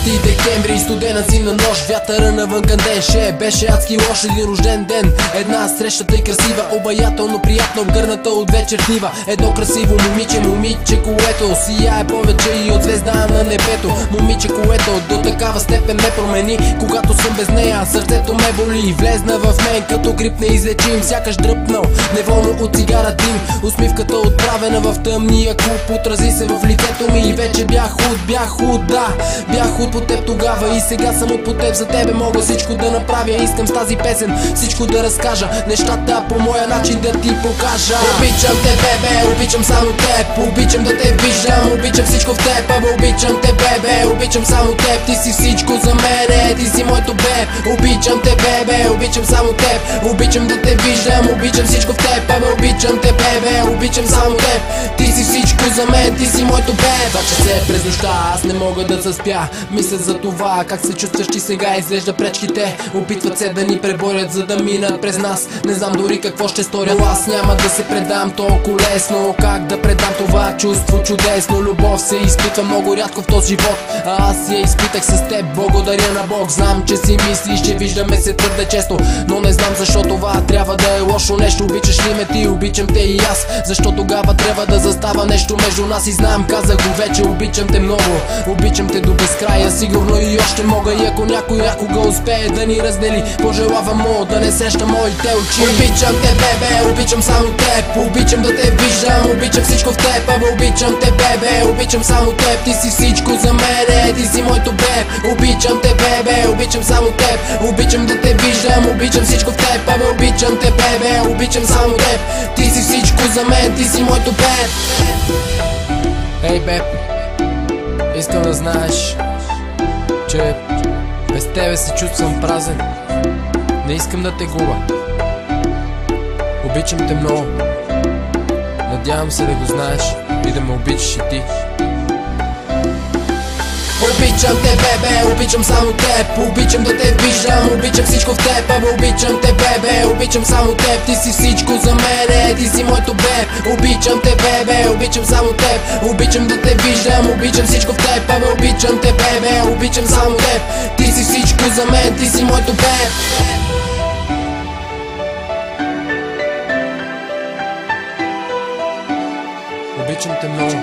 14 декември, студена зимна нощ, вятъра навън кандеше. Беше адски лош един рожден ден, една срещата и красива, обаятелно приятно, обгърната от вечер дива. Едно красиво момиче, което сияе повече и от звезда на небето. Момиче, което до такава степен ме промени, когато съм без нея, сърцето ме боли. Влезна в мен като грип неизлечим, сякаш дръпнал неволно от цигара дим. Усмивката отправена в тъмния клуб отрази се в лицето ми и вече бях худ, да, бях худ по теб тогава и сега съм от по теб. За тебе мога всичко да направя, искам с тази песен всичко да разкажа, нещата по моя начин да ти покажа. Обичам те, бебе, обичам само теб, обичам да те виждам, обичам всичко в теб, абе обичам те, бебе, обичам само теб, ти си всичко за мене, ти си моето беб. Обичам те, бебе, обичам само теб, обичам да те виждам, обичам всичко в теб, абе обичам те, бебе, обичам само теб, ти си всичко за мен, ти си моето беб. Това часе през нощта, аз не мога да заспя, мисля за това как се чувстваш ти сега, изглежда пречките опитват се да ни преборят, за да минат през нас. Не знам дори какво ще сторя, но аз няма да се предам толкова лесно. Как да предам това чувство чудесно? Любов се изпитва много рядко в този живот, а аз я изпитах с теб, благодаря на Бог. Знам, че си мислиш, че виждаме се твърде често, но не знам защо това трябва да е лошо нещо. Обичаш ли ме ти, обичам те и аз, защо тогава трябва да застава нещо между нас? И знам, казах го вече, обичам те много, обичам те до безкрая, сигурно и още мога. И ако някой някога успее да ни раздели, пожелавам му да не среща моите очи. Обичам те, бебе, обичам само теб, обичам да те виждам, обичам всичко в теб, абе обичам те, бебе, обичам само теб, ти си всичко за мене, ти си моето беб. Обичам те, бебе, обичам само теб, обичам да те виждам, обичам всичко в теб, абе обичам те, бебе, обичам само теб, ти си всичко за мен, ти си моето беб. Ей, беб, искам да знаеш, че без тебе се чувствам празен, не искам да те губа. Обичам те много, надявам се да го знаеш и да ме обичаш и ти. Обичам те, бебе, обичам само теб, обичам да те виждам, обичам всичко в теб, абе обичам те, бебе, обичам само теб, ти си всичко за мене, ти си моето беб. Обичам те, бебе, обичам само теб, обичам да те виждам, обичам всичко в теб, абе обичам те, бебе, обичам само теб, ти си всичко за мен, ти си моето беб. Обичам те много.